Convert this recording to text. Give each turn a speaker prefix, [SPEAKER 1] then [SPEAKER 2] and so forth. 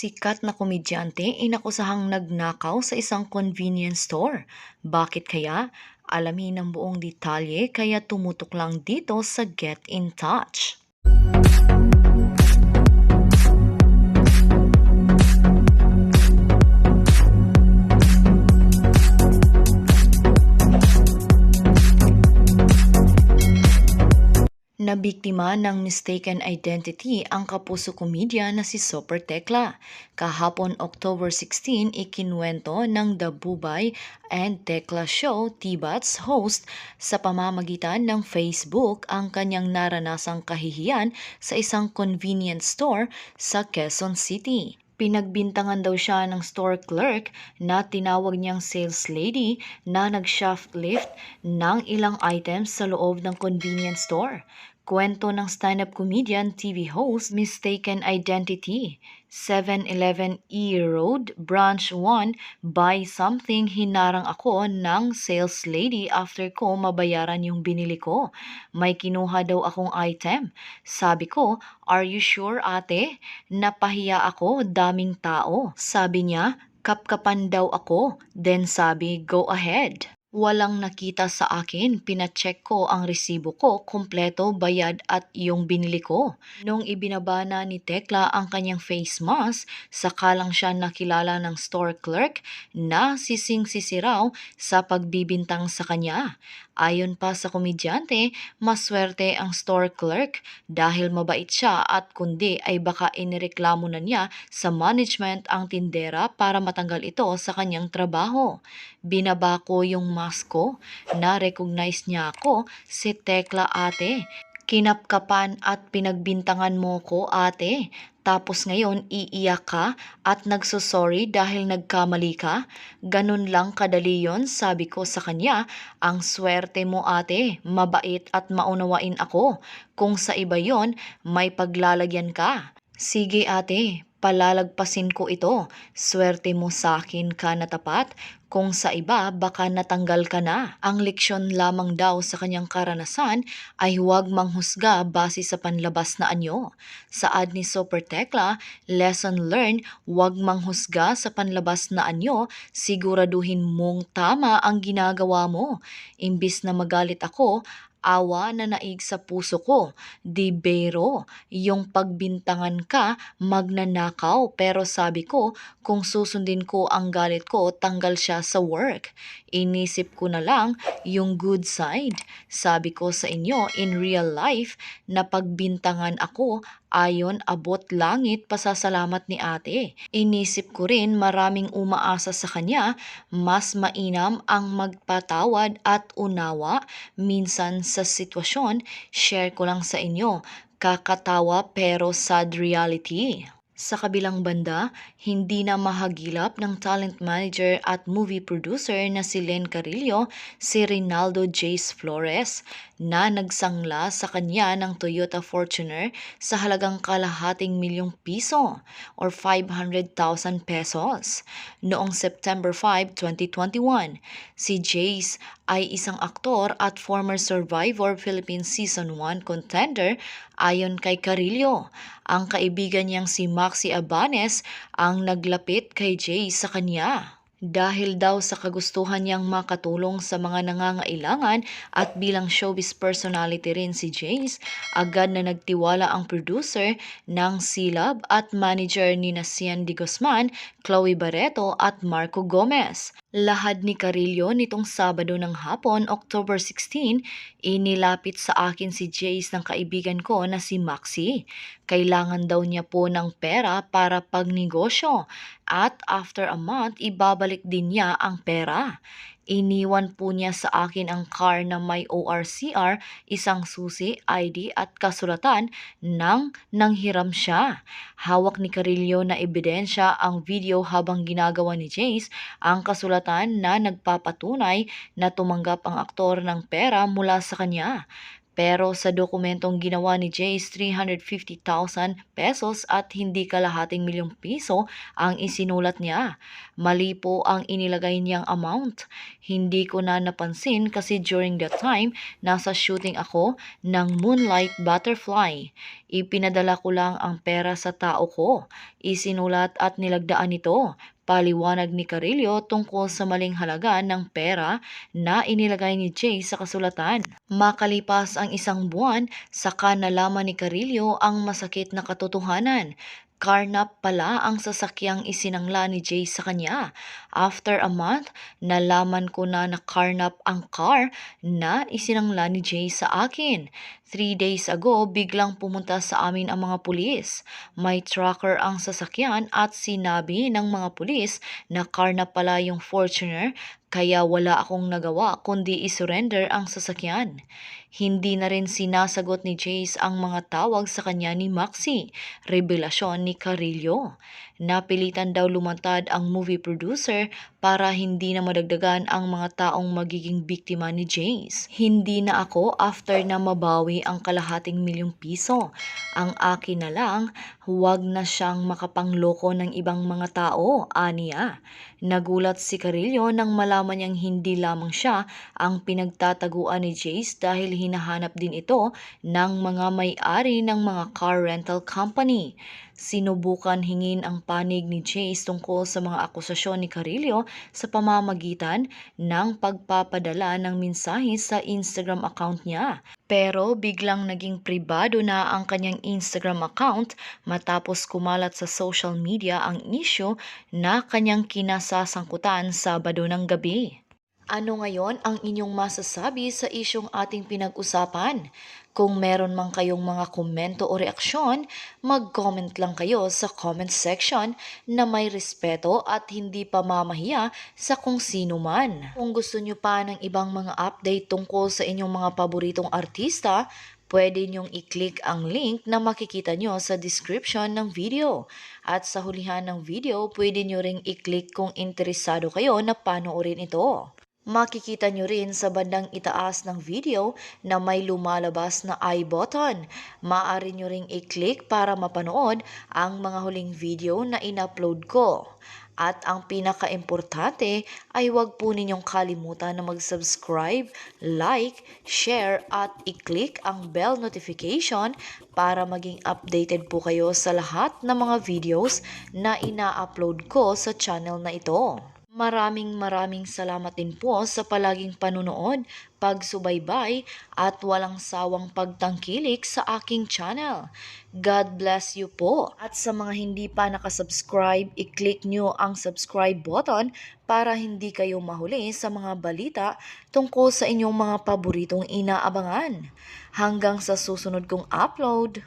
[SPEAKER 1] Sikat na komedyante inakusahang nagnakaw sa isang convenience store. Bakit kaya? Alamin ang buong detalye kaya tumutok lang dito sa Get in Touch. Nabiktima ng mistaken identity ang kapuso komedya na si Super Tekla. Kahapon October 16, ikinwento ng The Bubay and Tekla Show Tibats host sa pamamagitan ng Facebook ang kanyang naranasang kahihiyan sa isang convenience store sa Quezon City. Pinagbintangan daw siya ng store clerk na tinawag niyang sales lady na nag-shoplift ng ilang items sa loob ng convenience store. Kwento ng stand-up comedian TV host Mistaken Identity, 711 E Road, Branch 1, buy something, hinarang ako ng sales lady after ko mabayaran yung binili ko. May kinuha daw akong item. Sabi ko, are you sure ate? Napahiya ako, daming tao. Sabi niya, kapkapan daw ako. Then sabi, go ahead. Walang nakita sa akin, pinacheck ko ang resibo ko, kumpleto, bayad at yung binili ko. Nung ibinaba na ni Tekla ang kanyang face mask, saka lang siya nakilala ng store clerk na sising-sisi raw sa pagbibintang sa kanya. Ayon pa sa komedyante, maswerte ang store clerk dahil mabait siya at kundi ay baka inireklamo na niya sa management ang tindera para matanggal ito sa kanyang trabaho. Binaba ko yung mask ko, na-recognize niya ako, si Tekla ate. Kinapkapan at pinagbintangan mo ko ate. Tapos ngayon iiyak ka at nagsusorry dahil nagkamali ka? Ganun lang kadali yon, sabi ko sa kanya. Ang swerte mo ate, mabait at maunawain ako. Kung sa iba yon, may paglalagyan ka. Sige ate, palalagpasin ko ito. Swerte mo sa akin ka na tapat. Kung sa iba, baka natanggal ka na. Ang leksyon lamang daw sa kanyang karanasan ay huwag manghusga base sa panlabas na anyo. Saad ni Super Tekla, lesson learned, huwag manghusga sa panlabas na anyo, siguraduhin mong tama ang ginagawa mo. Imbis na magalit ako, awa na naig sa puso ko. Di bero, yung pagbintangan ka, magnanakaw. Pero sabi ko, kung susundin ko ang galit ko, tanggal siya sa work. Inisip ko na lang yung good side. Sabi ko sa inyo, in real life, na pagbintangan ako, ayon abot langit pasasalamat ni ate. Inisip ko rin maraming umaasa sa kanya, mas mainam ang magpatawad at unawa. Minsan sa sitwasyon, share ko lang sa inyo, kakatawa pero sad reality. Sa kabilang banda, hindi na mahagilap ng talent manager at movie producer na si Len Carillo si Rinaldo Jace Flores na nagsangla sa kanya ng Toyota Fortuner sa halagang kalahating milyong piso or 500,000 pesos. Noong September 5, 2021, si Jace ay isang aktor at former Survivor Philippines Season 1 contender ayon kay Carillo. Ang kaibigan niyang si Maxi Abanes ang naglapit kay Jay sa kanya. Dahil daw sa kagustuhan niyang makatulong sa mga nangangailangan at bilang showbiz personality rin si Jace, agad na nagtiwala ang producer ng Silab at manager ni Sian de Guzman, Chloe Barreto at Marco Gomez. Lahad ni Carillo nitong Sabado ng hapon, October 16, inilapit sa akin si Jace ng kaibigan ko na si Maxi. Kailangan daw niya po ng pera para pagnegosyo at after a month ibabalik din niya ang pera. Iniwan po niya sa akin ang car na may ORCR, isang susi, ID at kasulatan ng nanghiram siya. Hawak ni Carillo na ebidensya ang video habang ginagawa ni Jace ang kasulatan na nagpapatunay na tumanggap ang aktor ng pera mula sa kanya. Pero sa dokumentong ginawa ni Jace, 350,000 pesos at hindi kalahating milyong piso ang isinulat niya. Mali po ang inilagay niyang amount. Hindi ko na napansin kasi during that time, nasa shooting ako ng Moonlight Butterfly. Ipinadala ko lang ang pera sa tao ko. Isinulat at nilagdaan ito. Paliwanag ni Carillo tungkol sa maling halaga ng pera na inilagay ni Jay sa kasulatan. Makalipas ang isang buwan, saka nalaman ni Carillo ang masakit na katotohanan. Carnap pala ang sasakyang isinangla ni Jay sa kanya. After a month, nalaman ko na carnap ang car na isinangla ni Jay sa akin. 3 days ago, biglang pumunta sa amin ang mga pulis. May tracker ang sasakyan at sinabi ng mga pulis na carnap pala yung Fortuner, kaya wala akong nagawa kundi isurrender ang sasakyan. Hindi na rin sinasagot ni Jace ang mga tawag sa kanya ni Maxi, revelasyon ni Carillo. Napilitan daw lumantad ang movie producer para hindi na madagdagan ang mga taong magiging biktima ni Jace. Hindi na ako after na mabawi ang kalahating milyong piso. Ang akin na lang, huwag na siyang makapangloko ng ibang mga tao, aniya. Nagulat si Carillo nang malaman niyang hindi lamang siya ang pinagtataguan ni Jace dahil hinahanap din ito ng mga may-ari ng mga car rental company. Sinubukan hingin ang panig ni Jace tungkol sa mga akusasyon ni Carillo sa pamamagitan ng pagpapadala ng mensahe sa Instagram account niya. Pero biglang naging pribado na ang kanyang Instagram account matapos kumalat sa social media ang issue na kanyang kinasasangkutan Sabado ng gabi. Ano ngayon ang inyong masasabi sa isyong ating pinag-usapan? Kung meron man kayong mga komento o reaksyon, mag-comment lang kayo sa comment section na may respeto at hindi pa mamahiya sa kung sino man. Kung gusto nyo pa ng ibang mga update tungkol sa inyong mga paboritong artista, pwede nyong i-click ang link na makikita nyo sa description ng video. At sa hulihan ng video, pwede nyo ring i-click kung interesado kayo na panoorin ito. Makikita nyo rin sa bandang itaas ng video na may lumalabas na I button. Maaari nyo ring i-click para mapanood ang mga huling video na in-upload ko. At ang pinaka-importante ay huwag po ninyong kalimutan na mag-subscribe, like, share at i-click ang bell notification para maging updated po kayo sa lahat ng mga videos na ina-upload ko sa channel na ito. Maraming salamat din po sa palaging panunood, pagsubaybay at walang sawang pagtangkilik sa aking channel. God bless you po. At sa mga hindi pa nakasubscribe, i-click nyo ang subscribe button para hindi kayo mahuli sa mga balita tungkol sa inyong mga paboritong inaabangan. Hanggang sa susunod kong upload.